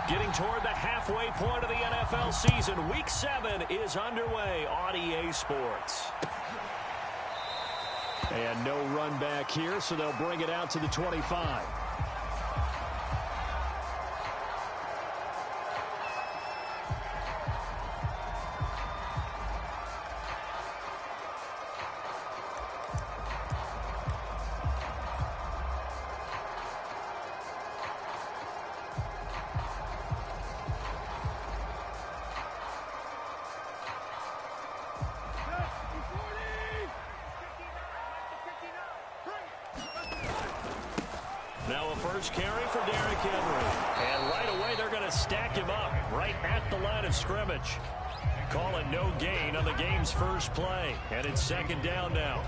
Getting toward the halfway point of the NFL season. Week 7 is underway on EA Sports. And no run back here, so they'll bring it out to the 25. Now a first carry for Derrick Henry. And right away they're going to stack him up right at the line of scrimmage. Call it no gain on the game's first play. And it's second down now.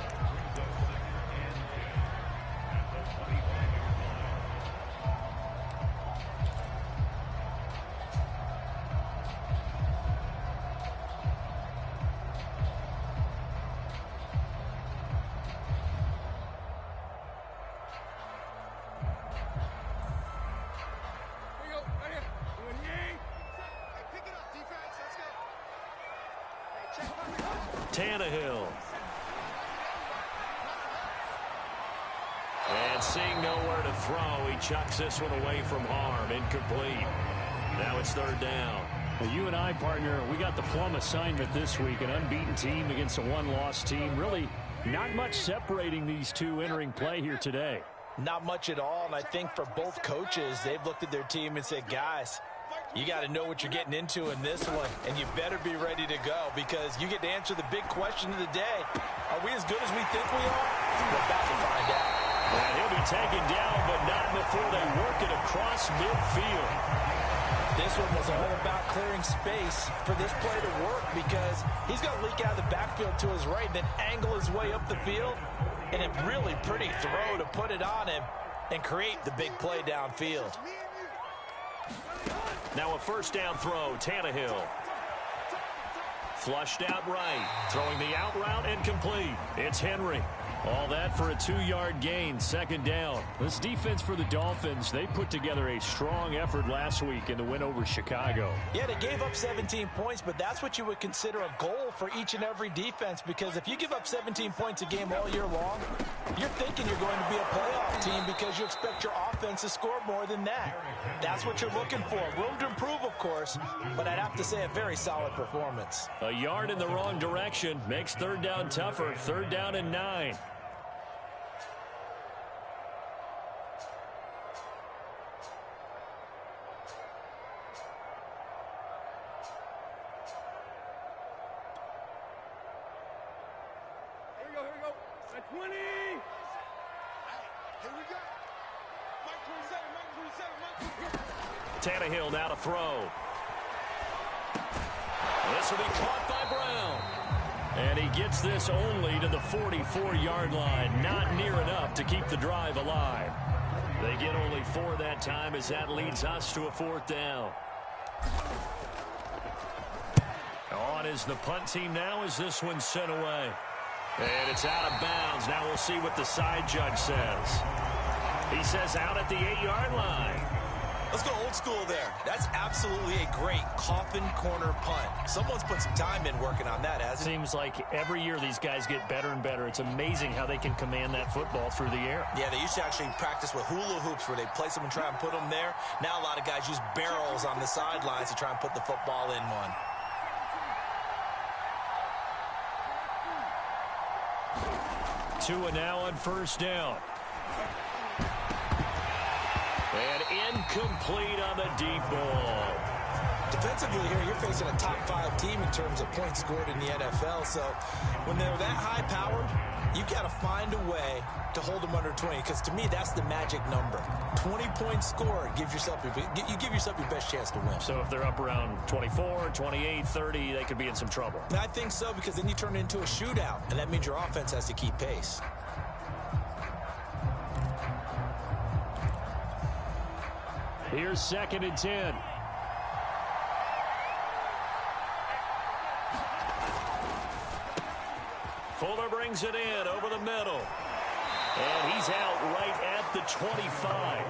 Tannehill. And seeing nowhere to throw, he chucks this one away from harm. Incomplete. Now it's third down. Well, you and I, partner, we got the plum assignment this week. An unbeaten team against a one-loss team. Really not much separating these two entering play here today. Not much at all, and I think for both coaches, they've looked at their team and said, guys, you got to know what you're getting into in this one, and you better be ready to go because you get to answer the big question of the day. Are we as good as we think we are? We're about to find out. And he'll be taken down, but not before they work it across midfield. This one was all about clearing space for this play to work because he's going to leak out of the backfield to his right, then angle his way up the field, and a really pretty throw to put it on him and create the big play downfield. Now a first down throw, Tannehill. Flushed out right. Throwing the out route incomplete. It's Henry. All that for a 2-yard gain, second down. This defense for the Dolphins, they put together a strong effort last week in the win over Chicago. Yeah, they gave up 17 points, but that's what you would consider a goal for each and every defense because if you give up 17 points a game all year long, you're thinking you're going to be a playoff team because you expect your offense to score more than that. That's what you're looking for. Room to improve, of course, but I'd have to say a very solid performance. A yard in the wrong direction makes third down tougher. Third down and 9. Tannehill now to throw. This will be caught by Brown. And he gets this only to the 44-yard line. Not near enough to keep the drive alive. They get only 4 that time as that leads us to a fourth down. On is the punt team now as this one's sent away. And it's out of bounds. Now we'll see what the side judge says. He says out at the 8-yard line. Let's go old school there. That's absolutely a great coffin corner punt. Someone's put some time in working on that, hasn't it? Seems like every year these guys get better and better. It's amazing how they can command that football through the air. Yeah, they used to actually practice with hula hoops where they place them and try and put them there. Now a lot of guys use barrels on the sidelines to try and put the football in one. Tua now on first down. And incomplete on the deep ball. Defensively here, you're facing a top 5 team in terms of points scored in the NFL. So when they're that high-powered, you've got to find a way to hold them under 20. Because to me, that's the magic number. 20 points scored gives yourself you give yourself your best chance to win. So if they're up around 24, 28, 30, they could be in some trouble. I think so because then you turn it into a shootout, and that means your offense has to keep pace. Here's second and 10. Fuller brings it in over the middle. And he's out right at the 25.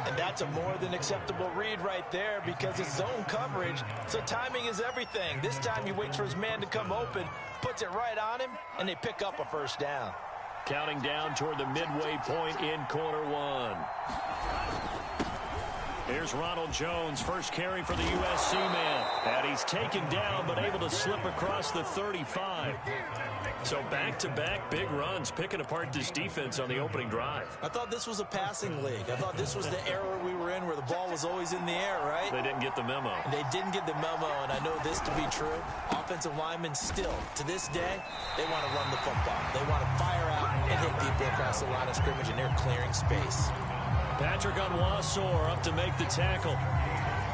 And that's a more than acceptable read right there because it's zone coverage, so timing is everything. This time he waits for his man to come open, puts it right on him, and they pick up a first down. Counting down toward the midway point in quarter one. Here's Ronald Jones, first carry for the USC man. And he's taken down but able to slip across the 35. So back-to-back big runs, picking apart this defense on the opening drive. I thought this was a passing league. I thought this was the era we were in where the ball was always in the air, right? They didn't get the memo. They didn't get the memo, and I know this to be true. Offensive linemen still, to this day, they want to run the football. They want to fire out and hit people across the line of scrimmage, and they're clearing space. Patrick Onwuasor up to make the tackle.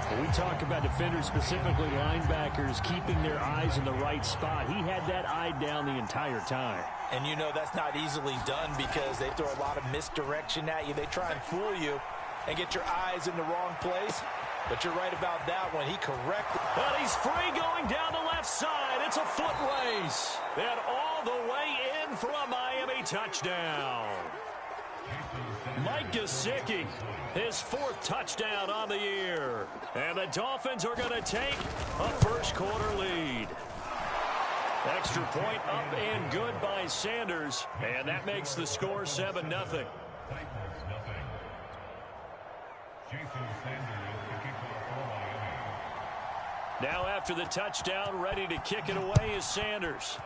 When we talk about defenders, specifically linebackers, keeping their eyes in the right spot. He had that eye down the entire time. And you know that's not easily done because they throw a lot of misdirection at you. They try and fool you and get your eyes in the wrong place. But you're right about that one. He corrected. But he's free going down the left side. It's a foot race. And all the way in for a Miami touchdown. Mike Gesicki, his fourth touchdown on the year. And the Dolphins are going to take a first quarter lead. Extra point up and good by Sanders. And that makes the score 7-0. Now after the touchdown, ready to kick it away is Sanders.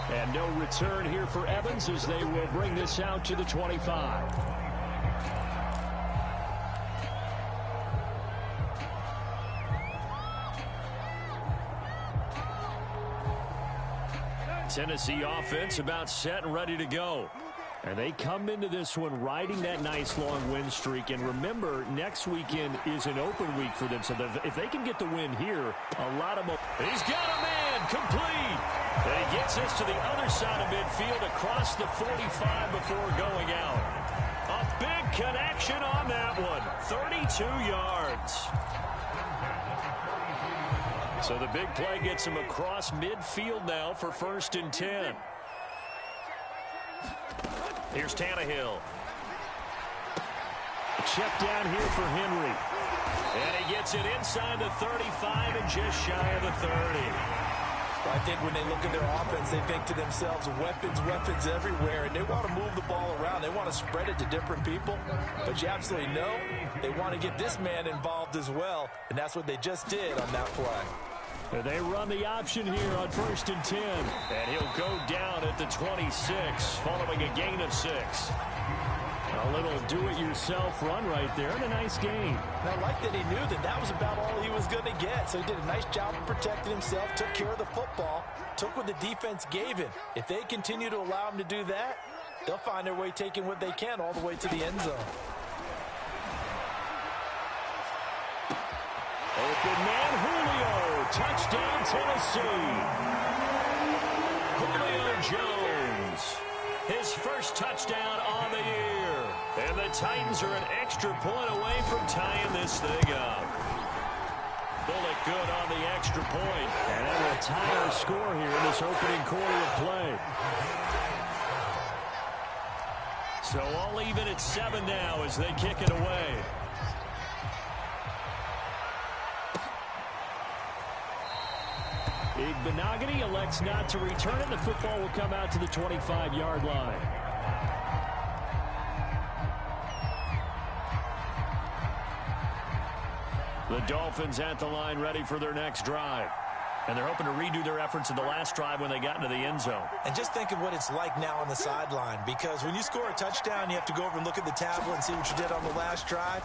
And no return here for Evans as they will bring this out to the 25. Tennessee offense about set and ready to go. And they come into this one riding that nice long win streak. And remember, next weekend is an open week for them. So if they can get the win here, a lot of them. He's got a man complete. And he gets this to the other side of midfield across the 45 before going out. A big connection on that one. 32 yards. So the big play gets him across midfield now for 1st and 10. Here's Tannehill. Check down here for Henry. And he gets it inside the 35 and just shy of the 30. I think when they look at their offense, they think to themselves, weapons, weapons everywhere, and they want to move the ball around. They want to spread it to different people, but you absolutely know they want to get this man involved as well, and that's what they just did on that play. They run the option here on 1st and 10. And he'll go down at the 26, following a gain of 6. A little do-it-yourself run right there, and a nice gain. And I like that he knew that that was about all he was going to get. So he did a nice job of protecting himself, took care of the football, took what the defense gave him. If they continue to allow him to do that, they'll find their way taking what they can all the way to the end zone. Open man, Julio. Touchdown, Tennessee. Julio Jones, his first touchdown on the year. And the Titans are an extra point away from tying this thing up. Bullet good on the extra point. And that will tie our score here in this opening quarter of play. So all even at 7 now as they kick it away. Igbenogany elects not to return it. The football will come out to the 25-yard line. The Dolphins at the line ready for their next drive. And they're hoping to redo their efforts in the last drive when they got into the end zone. And just think of what it's like now on the sideline, because when you score a touchdown, you have to go over and look at the tablet and see what you did on the last drive.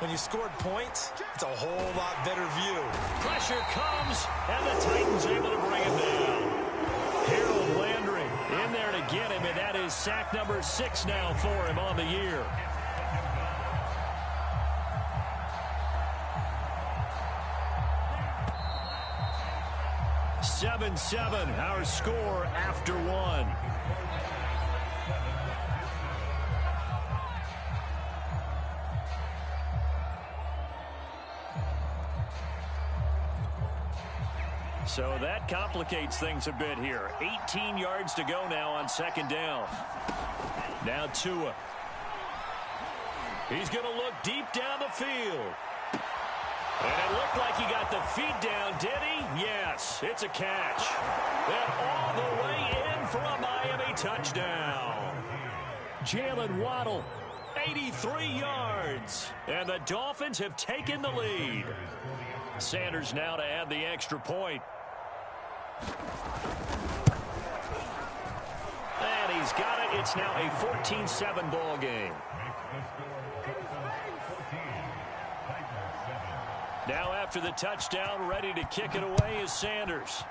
When you scored points, it's a whole lot better view. Pressure comes, and the Titans able to bring him down. Harold Landry in there to get him, and that is sack number 6 now for him on the year. Seven, our score after 1. So that complicates things a bit here. 18 yards to go now on second down. Now Tua. He's going to look deep down the field. And it looked like he got the feet down, did he? Yes, it's a catch. And all the way in for a Miami touchdown. Jalen Waddle, 83 yards. And the Dolphins have taken the lead. Sanders now to add the extra point. And he's got it. It's now a 14-7 ball game. Now after the touchdown, ready to kick it away is Sanders.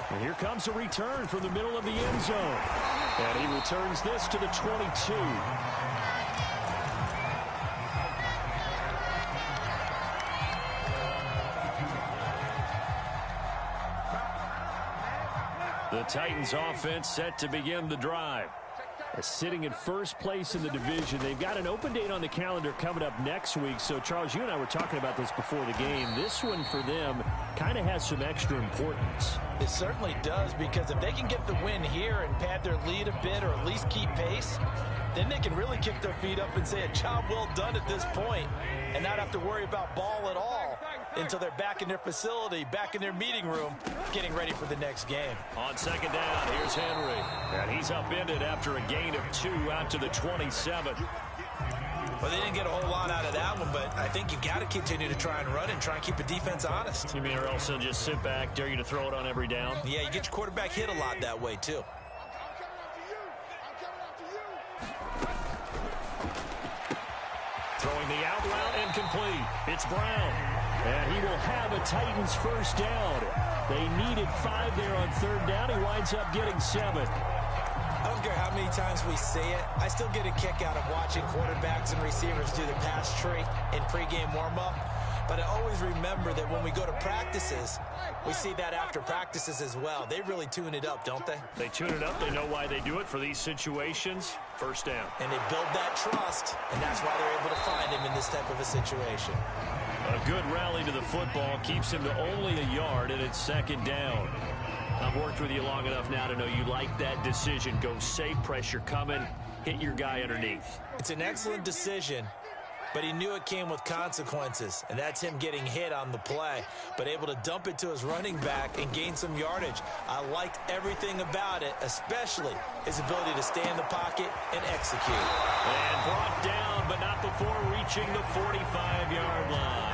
And here comes a return from the middle of the end zone. And he returns this to the 22. The Titans offense set to begin the drive. Sitting in first place in the division. They've got an open date on the calendar coming up next week. So, Charles, you and I were talking about this before the game. This one for them kind of has some extra importance. It certainly does, because if they can get the win here and pad their lead a bit, or at least keep pace, then they can really kick their feet up and say a job well done at this point and not have to worry about ball at all until they're back in their facility, back in their meeting room, getting ready for the next game. On second down, here's Henry. And he's upended after a gain of 2 out to the 27. Well, they didn't get a whole lot out of that one, but I think you've got to continue to try and run and try and keep the defense honest. You mean, or else they'll just sit back, dare you to throw it on every down? Yeah, you get your quarterback hit a lot that way, too. Throwing the out route incomplete. It's Brown. And he will have a Titans first down. They needed 5 there on third down. He winds up getting 7. I don't care how many times we say it, I still get a kick out of watching quarterbacks and receivers do the pass tree in pregame warm-up. But I always remember that when we go to practices, we see that after practices as well. They really tune it up, don't they? They tune it up. They know why they do it for these situations. First down. And they build that trust, and that's why they're able to find him in this type of a situation. A good rally to the football keeps him to only a yard, and it's second down. I've worked with you long enough now to know you like that decision. Go safe, pressure coming, hit your guy underneath. It's an excellent decision, but he knew it came with consequences, and that's him getting hit on the play, but able to dump it to his running back and gain some yardage. I liked everything about it, especially his ability to stay in the pocket and execute. And brought down, but not before reaching the 45-yard line.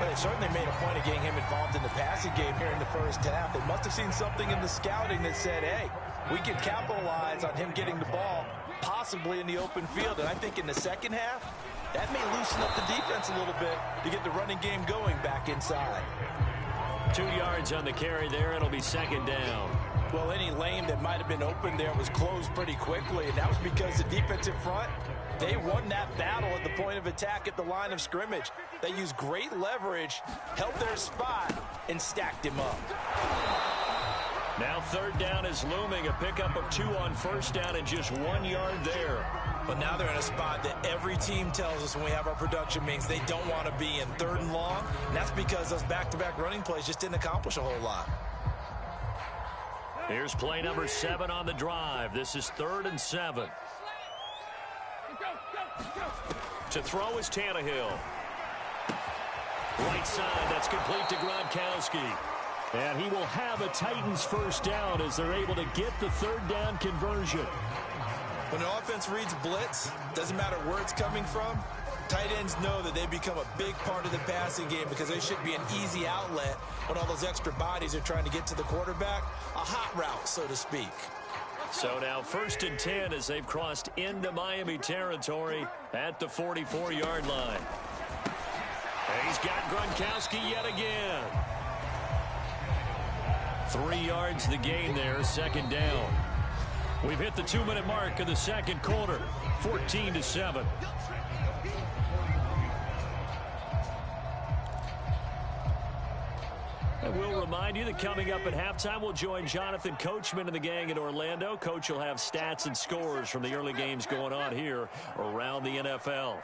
But they certainly made a point of getting him involved in the passing game here in the first half. They must have seen something in the scouting that said, hey, we can capitalize on him getting the ball, possibly in the open field. And I think in the second half, that may loosen up the defense a little bit to get the running game going back inside. 2 yards on the carry there. It'll be second down. Well, any lane that might have been open there was closed pretty quickly, and that was because the defensive front, they won that battle at the point of attack at the line of scrimmage. They used great leverage, held their spot, and stacked him up. Now third down is looming. A pickup of 2 on first down and just 1 yard there. But now they're in a spot that every team tells us when we have our production meetings they don't want to be in, third and long. And that's because those back-to-back running plays just didn't accomplish a whole lot. Here's play number 7 on the drive. This is 3rd and 7. To throw is Tannehill. Right side, that's complete to Gronkowski. And he will have a Titans first down as they're able to get the third down conversion. When the offense reads blitz, doesn't matter where it's coming from, tight ends know that they become a big part of the passing game because they should be an easy outlet when all those extra bodies are trying to get to the quarterback. A hot route, so to speak. So now 1st and 10 as they've crossed into Miami territory at the 44-yard line. And he's got Gronkowski yet again. 3 yards the gain there, second down. We've hit the 2-minute mark of the second quarter, 14-7. And we'll remind you that coming up at halftime, we'll join Jonathan Coachman and the gang in Orlando. Coach will have stats and scores from the early games going on here around the NFL.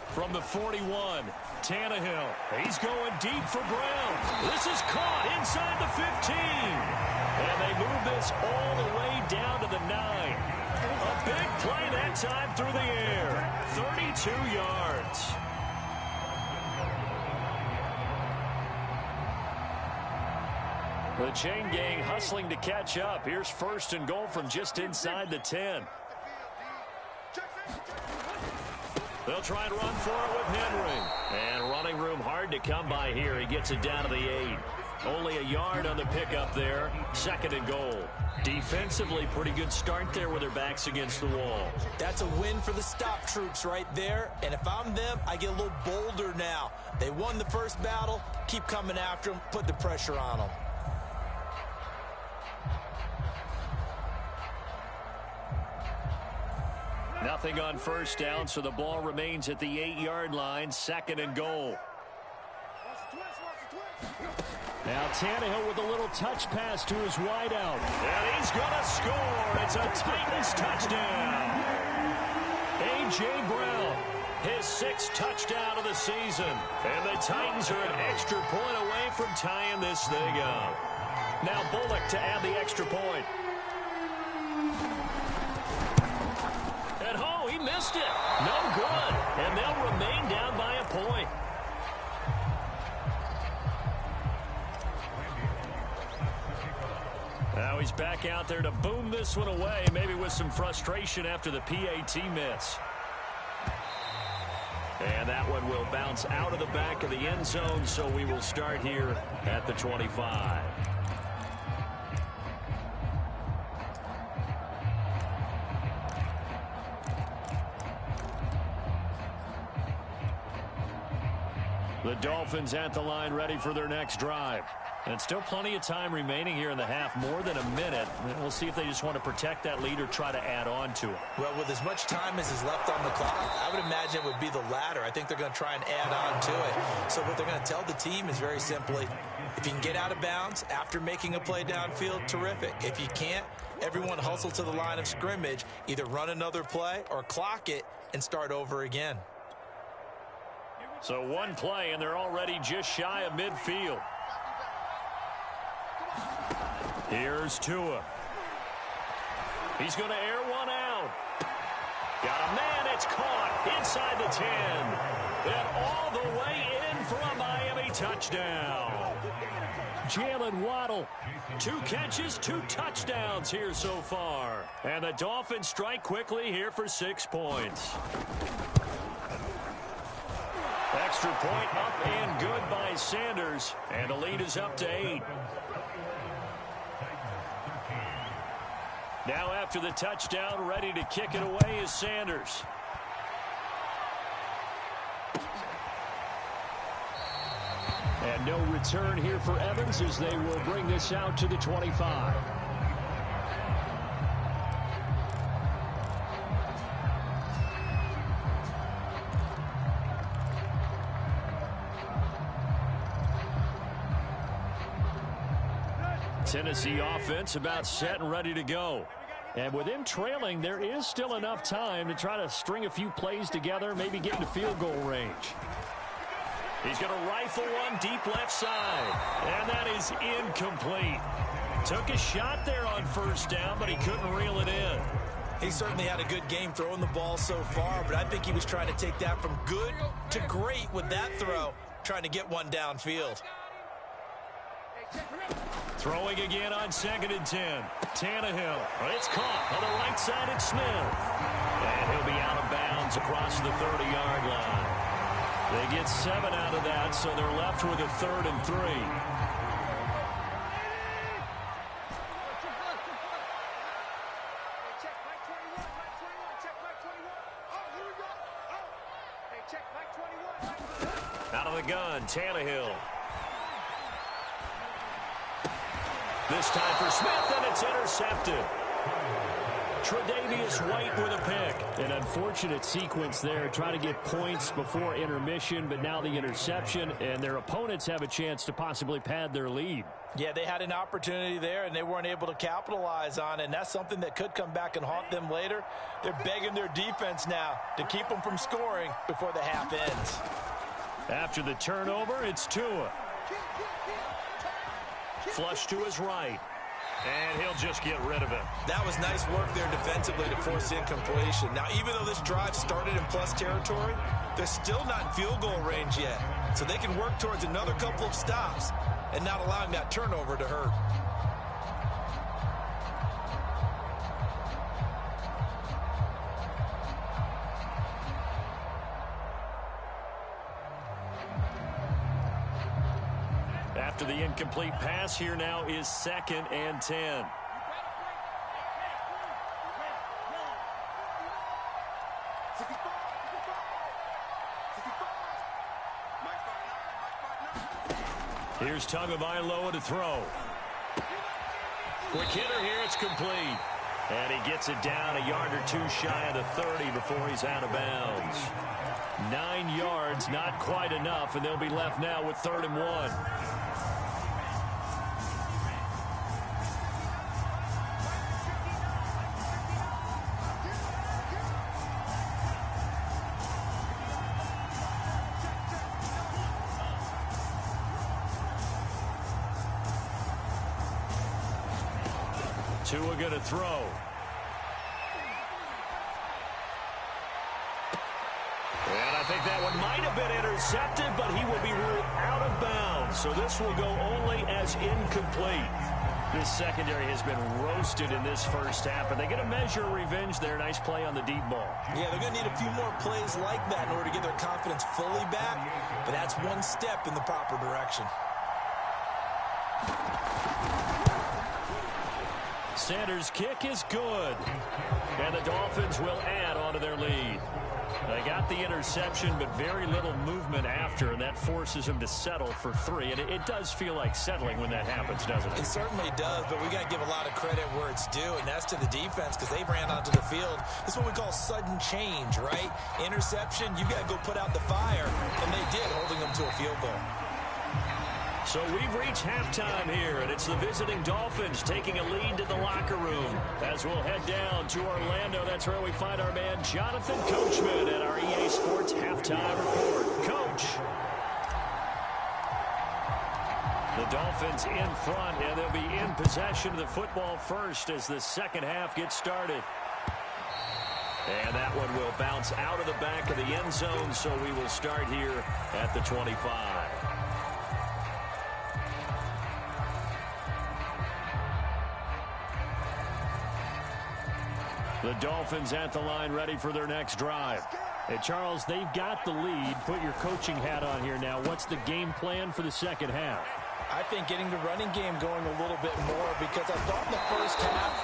From the 41, Tannehill. He's going deep for Brown. This is caught inside the 15. And they move this all the way down to the 9. A big play that time through the air. 32 yards. The chain gang hustling to catch up. Here's 1st and goal from just inside the 10. They'll try and run for it with Henry. And running room hard to come by here. He gets it down to the 8. Only a yard on the pickup there. 2nd and goal. Defensively, pretty good start there with their backs against the wall. That's a win for the stop troops right there. And if I'm them, I get a little bolder now. They won the first battle. Keep coming after them. Put the pressure on them. Nothing on 1st down, so the ball remains at the 8-yard line. 2nd and goal. Now Tannehill with a little touch pass to his wideout. And he's going to score. It's a Titans touchdown. A.J. Brown, his 6th touchdown of the season. And the Titans are an extra point away from tying this thing up. Now Bullock to add the extra point. He missed it. No good. And they'll remain down by a point. Now he's back out there to boom this one away, maybe with some frustration after the PAT miss. And that one will bounce out of the back of the end zone, so we will start here at the 25. The Dolphins at the line ready for their next drive. And still plenty of time remaining here in the half, more than a minute. We'll see if they just want to protect that lead or try to add on to it. Well, with as much time as is left on the clock, I would imagine it would be the latter. I think they're going to try and add on to it. So what they're going to tell the team is very simply, if you can get out of bounds after making a play downfield, terrific. If you can't, everyone hustle to the line of scrimmage, either run another play or clock it and start over again. So one play, and they're already just shy of midfield. Here's Tua. He's going to air one out. Got a man. It's caught inside the 10. And all the way in for a Miami touchdown. Jalen Waddle. 2 catches, 2 touchdowns here so far. And the Dolphins strike quickly here for 6 points. Extra point up and good by Sanders. And the lead is up to 8. Now after the touchdown, ready to kick it away is Sanders. And no return here for Evans as they will bring this out to the 25. Tennessee offense about set and ready to go. And with him trailing, there is still enough time to try to string a few plays together, maybe get into field goal range. He's going to rifle one deep left side. And that is incomplete. Took a shot there on 1st down, but he couldn't reel it in. He certainly had a good game throwing the ball so far, but I think he was trying to take that from good to great with that throw, trying to get one downfield. Throwing again on 2nd and 10. Tannehill. It's caught on the right side at Smith. And he'll be out of bounds across the 30-yard line. They get 7 out of that, so they're left with a 3rd and 3. Out of the gun, Tannehill. This time for Smith, and it's intercepted. Tre'Davious White with a pick. An unfortunate sequence there. Try to get points before intermission, but now the interception, and their opponents have a chance to possibly pad their lead. Yeah, they had an opportunity there, and they weren't able to capitalize on it, and that's something that could come back and haunt them later. They're begging their defense now to keep them from scoring before the half ends. After the turnover, it's Tua. Flush to his right. And he'll just get rid of it. That was nice work there defensively to force incompletion. Now, even though this drive started in plus territory, they're still not in field goal range yet. So they can work towards another couple of stops and not allowing that turnover to hurt. After the incomplete pass, here now is 2nd and 10. Here's Tagovailoa to throw. Quick hitter here, it's complete. And he gets it down a yard or two shy of the 30 before he's out of bounds. 9 yards, not quite enough, and they'll be left now with 3rd and 1. Tua going to throw. And I think that one might have been intercepted, but he will be ruled out of bounds. So this will go only as incomplete. This secondary has been roasted in this first half, and they get a measure of revenge there. Nice play on the deep ball. Yeah, they're going to need a few more plays like that in order to get their confidence fully back, but that's one step in the proper direction. Sanders' kick is good. And the Dolphins will add on to their lead. They got the interception, but very little movement after, and that forces them to settle for 3. And it does feel like settling when that happens, doesn't it? It certainly does, but we got to give a lot of credit where it's due, and that's to the defense because they ran onto the field. This is what we call sudden change, right? Interception, you got to go put out the fire, and they did, holding them to a field goal. So we've reached halftime here, and it's the visiting Dolphins taking a lead to the locker room. As we'll head down to Orlando, that's where we find our man Jonathan Coachman at our EA Sports Halftime Report. Coach. The Dolphins in front, and they'll be in possession of the football first as the second half gets started. And that one will bounce out of the back of the end zone, so we will start here at the 25. The Dolphins at the line ready for their next drive. Hey, Charles, they've got the lead. Put your coaching hat on here now. What's the game plan for the second half? I think getting the running game going a little bit more because I thought in the first half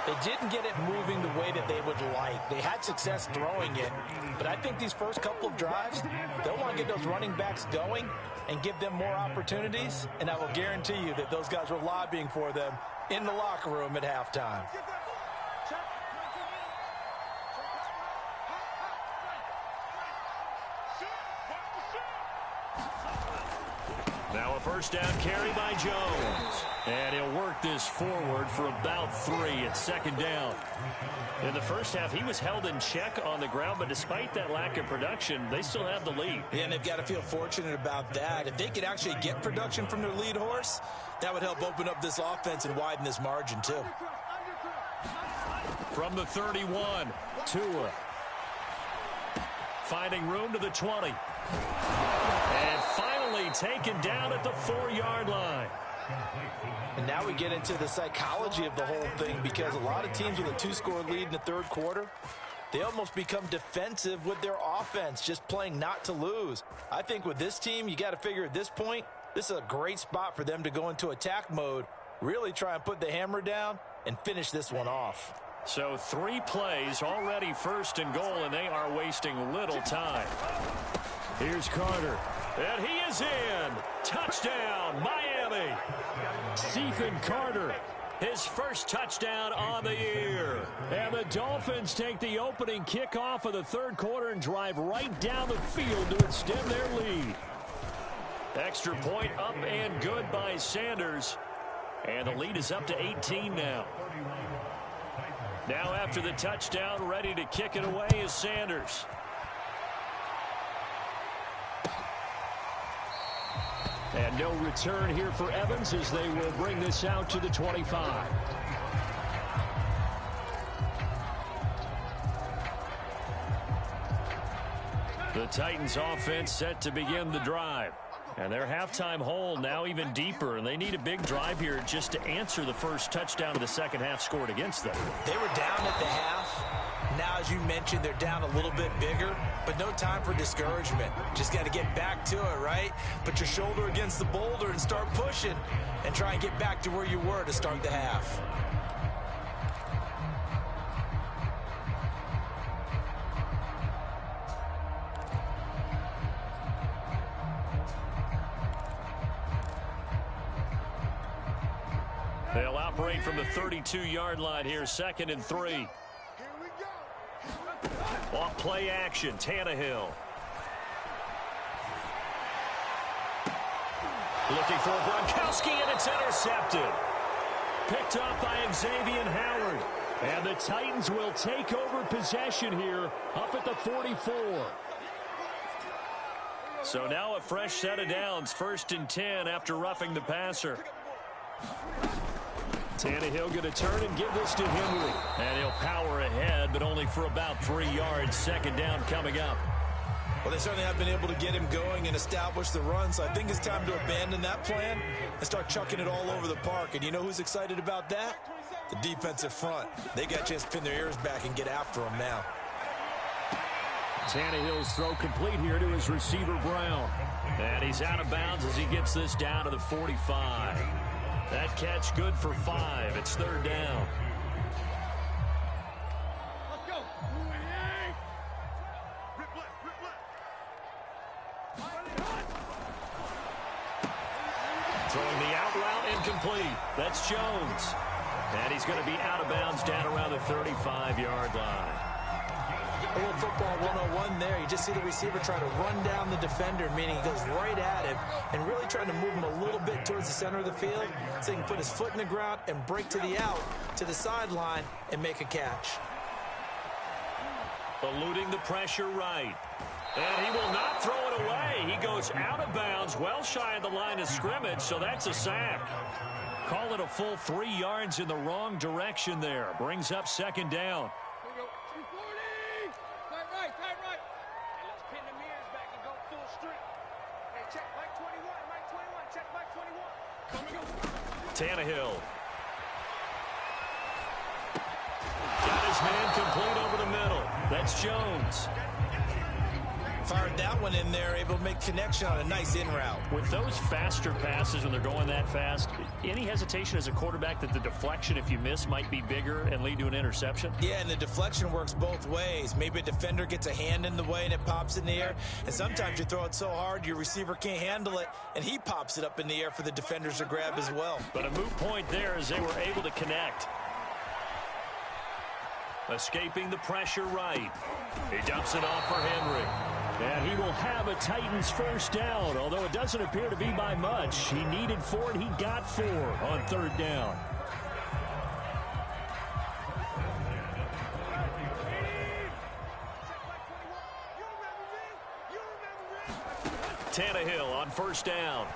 they didn't get it moving the way that they would like. They had success throwing it, but I think these first couple of drives, they'll want to get those running backs going and give them more opportunities, and I will guarantee you that those guys were lobbying for them in the locker room at halftime. Now a first down carry by Jones. And he'll work this forward for about 3 at second down. In the first half, he was held in check on the ground, but despite that lack of production, they still have the lead. Yeah, and they've got to feel fortunate about that. If they could actually get production from their lead horse, that would help open up this offense and widen this margin, too. From the 31, Tua. Finding room to the 20. And finally taken down at the 4-yard line. And now we get into the psychology of the whole thing because a lot of teams with a 2-score lead in the third quarter, they almost become defensive with their offense, just playing not to lose. I think with this team, you got to figure at this point, this is a great spot for them to go into attack mode, really try and put the hammer down and finish this one off. So 3 plays, already 1st and goal, and they are wasting little time. Here's Carter. And he is in. Touchdown, Miami. Ethan Carter his first touchdown on the year. And the Dolphins take the opening kickoff of the third quarter and drive right down the field to extend their lead. Extra point up and good by Sanders. And the lead is up to 18 now. Now after the touchdown, ready to kick it away is Sanders. And no return here for Evans as they will bring this out to the 25. The Titans offense set to begin the drive. And their halftime hole now even deeper, and they need a big drive here just to answer the first touchdown of the second half scored against them. They were down at the half. Now, as you mentioned, they're down a little bit bigger, but no time for discouragement. Just got to get back to it, right? Put your shoulder against the boulder and start pushing and try and get back to where you were to start the half. They'll operate from the 32-yard line here, 2nd and 3. Off play action, Tannehill. Looking for Gronkowski, and it's intercepted. Picked off by Xavier Howard. And the Titans will take over possession here up at the 44. So now a fresh set of downs, 1st and 10 after roughing the passer. Tannehill going to turn and give this to Henry. And he'll power ahead, but only for about 3 yards. 2nd down coming up. Well, they certainly have been able to get him going and establish the run, so I think it's time to abandon that plan and start chucking it all over the park. And you know who's excited about that? The defensive front. They got a chance to pin their ears back and get after him now. Tannehill's throw complete here to his receiver, Brown. And he's out of bounds as he gets this down to the 45. That catch good for 5. It's 3rd down. Let's go. Throwing the out route incomplete. That's Jones. And he's going to be out of bounds down around the 35-yard line. A little football 101 there. You just see the receiver try to run down the defender, meaning he goes right at him and really trying to move him a little bit towards the center of the field so he can put his foot in the ground and break to the out, to the sideline, and make a catch. Eluding the pressure right. And he will not throw it away. He goes out of bounds, well shy of the line of scrimmage, so that's a sack. Call it a full 3 yards in the wrong direction there. Brings up 2nd down. Tannehill. Got his man complete over the middle. That's Jones. Fired that one in there, able to make connection on a nice in route. With those faster passes when they're going that fast, any hesitation as a quarterback that the deflection, if you miss, might be bigger and lead to an interception? Yeah, and the deflection works both ways. Maybe a defender gets a hand in the way and it pops in the air. And sometimes you throw it so hard your receiver can't handle it, and he pops it up in the air for the defenders to grab as well. But a moot point there as they were able to connect. Escaping the pressure right. He dumps it off for Henry. And he will have a Titans first down, although it doesn't appear to be by much. He needed 4, and he got 4 on 3rd down. Tannehill on 1st down.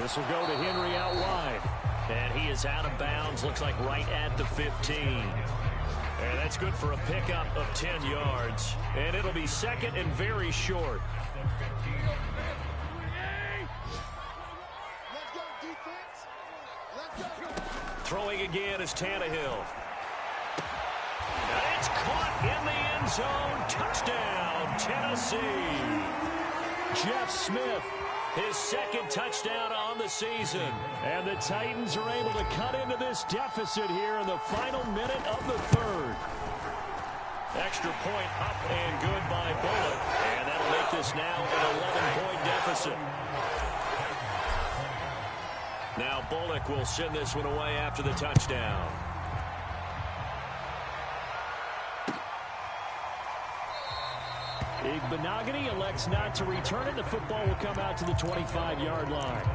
This will go to Henry out wide. And he is out of bounds, looks like right at the 15. And that's good for a pickup of 10 yards. And it'll be 2nd and very short. Throwing again is Tannehill. And it's caught in the end zone. Touchdown, Tennessee. Jeff Smith, his 2nd touchdown on the season. And the Titans are able to cut into this deficit here in the final minute of the 3rd. Extra point up and good by Bullock. And that'll make this now an 11-point deficit. Now Bullock will send this one away after the touchdown. Igbenogany elects not to return it. The football will come out to the 25-yard line.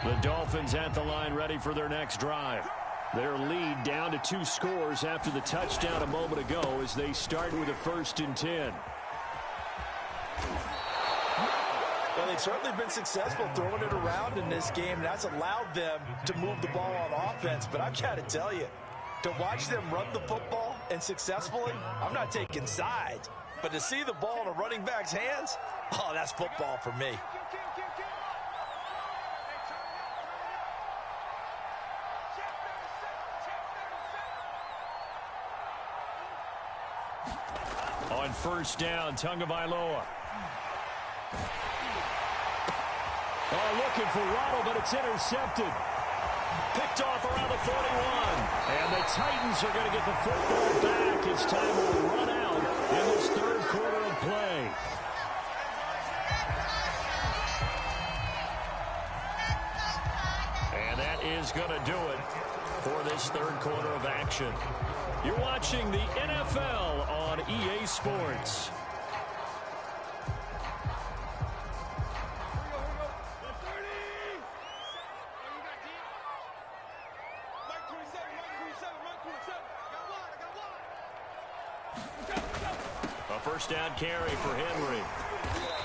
The Dolphins at the line ready for their next drive. Their lead down to 2 scores after the touchdown a moment ago as they start with a 1st and 10. Well, they've certainly been successful throwing it around in this game, and that's allowed them to move the ball on offense. But I've got to tell you, to watch them run the football and successfully, I'm not taking sides, but to see the ball in a running back's hands, oh, that's football for me. On 1st down, Tagovailoa. Oh, looking for Waddle, but it's intercepted. Picked off around the 41. And the Titans are going to get the football back as time will run out in this 3rd quarter of play. And that is going to do it for this 3rd quarter of action. You're watching the NFL on EA Sports. A 1st down carry for Henry.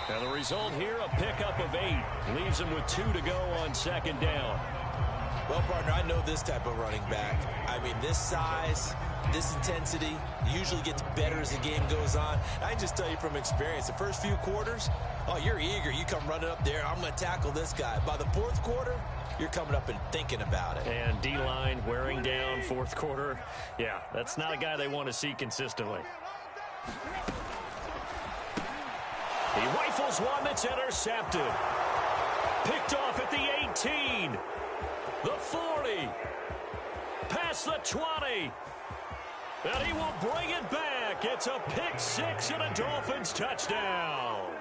And the result here, a pickup of 8. Leaves him with 2 to go on 2nd down. Well, partner, I know this type of running back. I mean, this size, this intensity usually gets better as the game goes on. I can just tell you from experience, the first few quarters, oh, you're eager. You come running up there, I'm going to tackle this guy. By the 4th quarter, you're coming up and thinking about it. And D-line wearing down 4th quarter. Yeah, that's not a guy they want to see consistently. He rifles one that's intercepted. Picked off at the 18. The 40. Past the 20. And he will bring it back. It's a pick 6 and a Dolphins touchdown.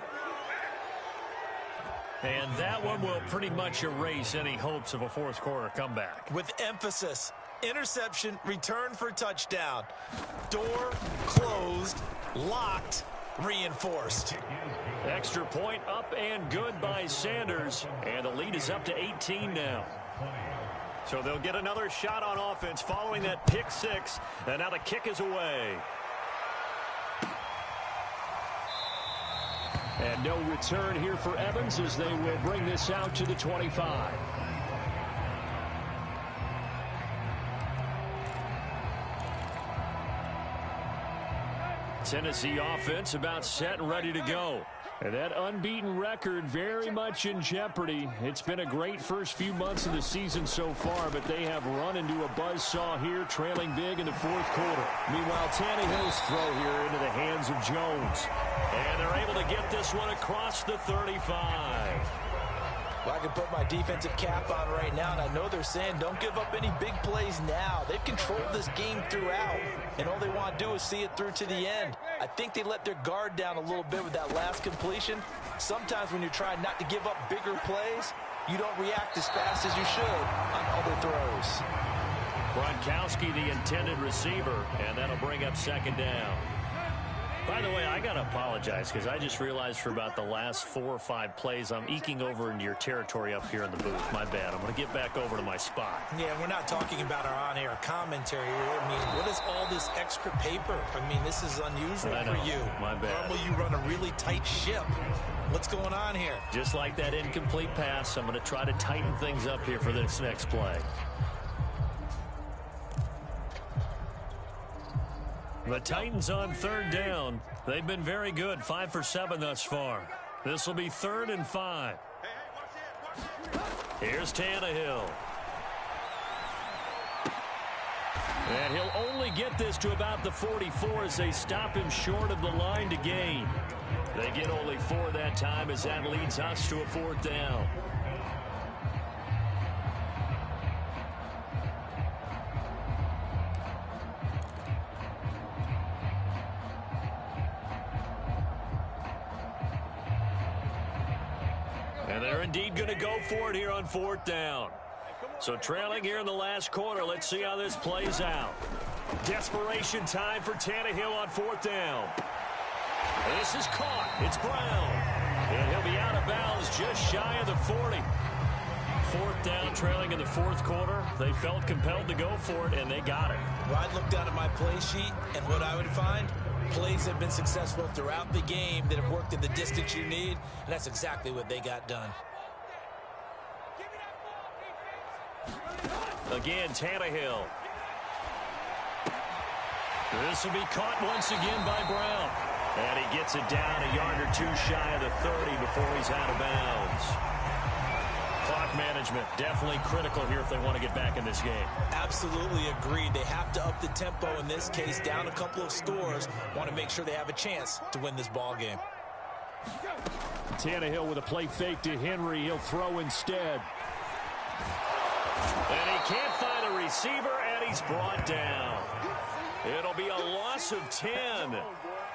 And that one will pretty much erase any hopes of a 4th quarter comeback. With emphasis, interception, return for touchdown. Door closed, locked, reinforced. Extra point up and good by Sanders. And the lead is up to 18 now. So they'll get another shot on offense following that pick 6. And now the kick is away. And no return here for Evans as they will bring this out to the 25. Tennessee offense about set and ready to go. And that unbeaten record very much in jeopardy. It's been a great first few months of the season so far, but they have run into a buzzsaw here, trailing big in the 4th quarter. Meanwhile, Tannehill's throw here into the hands of Jones. And they're able to get this one across the 35. Well, I can put my defensive cap on right now, and I know they're saying don't give up any big plays now. They've controlled this game throughout, and all they want to do is see it through to the end. I think they let their guard down a little bit with that last completion. Sometimes when you're trying not to give up bigger plays, you don't react as fast as you should on other throws. Gronkowski, the intended receiver, and that'll bring up 2nd down. By the way, I got to apologize because I just realized for about the last 4 or 5 plays, I'm eking over into your territory up here in the booth. My bad. I'm going to get back over to my spot. Yeah, we're not talking about our on-air commentary here. I mean, what is all this extra paper? I mean, this is unusual for you. My bad. Normally you run a really tight ship. What's going on here? Just like that incomplete pass, I'm going to try to tighten things up here for this next play. The Titans on 3rd down. They've been very good, 5 for 7 thus far. This will be 3rd and 5. Here's Tannehill. And he'll only get this to about the 44 as they stop him short of the line to gain. They get only 4 that time as that leads us to a 4th down. And they're indeed going to go for it here on 4th down. So trailing here in the last quarter. Let's see how this plays out. Desperation time for Tannehill on 4th down. This is caught. It's Brown. And he'll be out of bounds just shy of the 40. 4th down, trailing in the 4th quarter. They felt compelled to go for it, and they got it. Well, I'd look down at my play sheet, and what I would find, plays have been successful throughout the game that have worked in the distance you need, and that's exactly what they got done. Again, Tannehill. This will be caught once again by Brown. And he gets it down a yard or two shy of the 30 before he's out of bounds. Clock management definitely critical here if they want to get back in this game. Absolutely agreed. They have to up the tempo in this case, down a couple of scores. Want to make sure they have a chance to win this ball game. Tannehill with a play fake to Henry. He'll throw instead. And he can't find a receiver, and he's brought down. It'll be a loss of 10,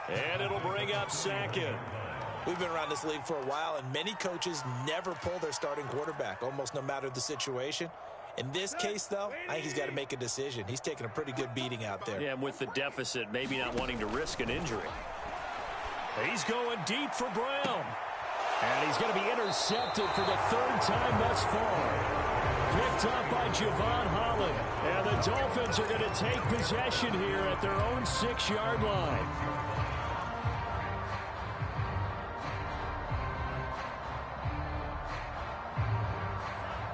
and it'll bring up 2nd. We've been around this league for a while, and many coaches never pull their starting quarterback, almost no matter the situation. In this case, though, I think he's got to make a decision. He's taking a pretty good beating out there. Yeah, and with the deficit, maybe not wanting to risk an injury. He's going deep for Brown. And he's going to be intercepted for the 3rd time thus far. Picked up by Javon Holland. And the Dolphins are going to take possession here at their own 6-yard line.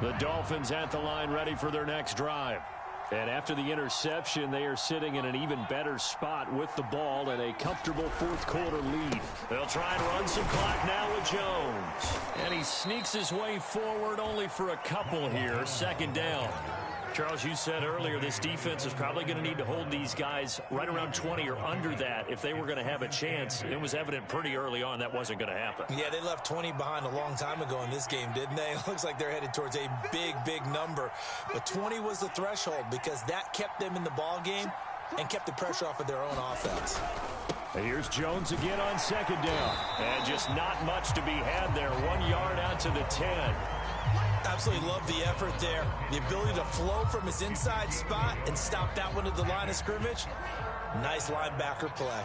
The Dolphins at the line ready for their next drive. And after the interception, they are sitting in an even better spot with the ball and a comfortable 4th quarter lead. They'll try and run some clock now with Jones. And he sneaks his way forward only for a couple here. 2nd down. Charles, you said earlier this defense is probably going to need to hold these guys right around 20 or under that if they were going to have a chance. It was evident pretty early on that wasn't going to happen. Yeah, they left 20 behind a long time ago in this game, didn't they? It looks like they're headed towards a big number. But 20 was the threshold because that kept them in the ball game and kept the pressure off of their own offense. Here's Jones again on 2nd down. And just not much to be had there. 1 yard out to the 10. Absolutely love the effort there. The ability to flow from his inside spot and stop that one at the line of scrimmage. Nice linebacker play.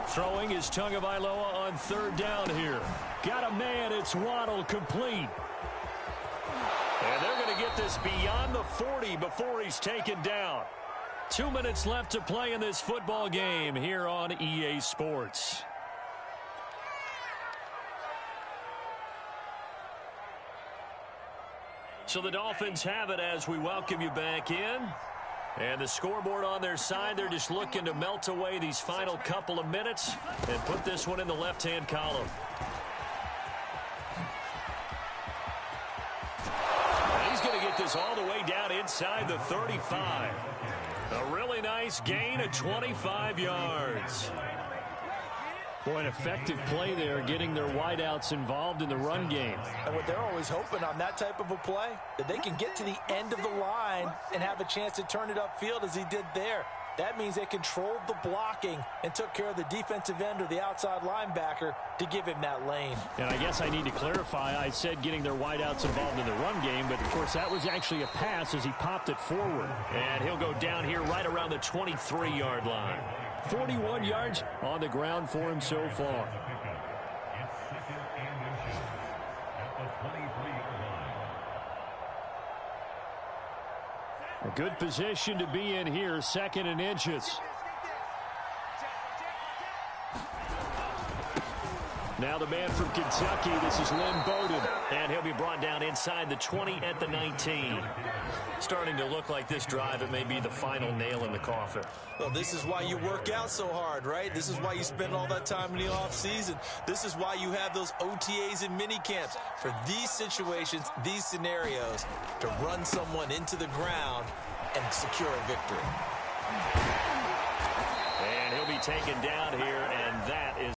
Throwing is Tagovailoa on 3rd down here. Got a man. It's Waddle, complete. And they're going to get this beyond the 40 before he's taken down. 2 minutes left to play in this football game here on EA Sports. So the Dolphins have it as we welcome you back in. And the scoreboard on their side, they're just looking to melt away these final couple of minutes and put this one in the left-hand column. Going to get this all the way down inside the 35. A really nice gain of 25 yards. Boy, an effective play there, getting their wideouts involved in the run game. And what they're always hoping on that type of a play, that they can get to the end of the line and have a chance to turn it upfield as he did there. That means they controlled the blocking and took care of the defensive end or the outside linebacker to give him that lane. And I guess I need to clarify, I said getting their wideouts involved in the run game, but of course that was actually a pass as he popped it forward. And he'll go down here right around the 23-yard line. 41 yards on the ground for him so far. A good position to be in here, 2nd and inches. Now the man from Kentucky, this is Lynn Bowden. And he'll be brought down inside the 20 at the 19. Starting to look like this drive, it may be the final nail in the coffin. Well, this is why you work out so hard, right? This is why you spend all that time in the offseason. This is why you have those OTAs and mini camps. For these situations, these scenarios, to run someone into the ground and secure a victory. And he'll be taken down here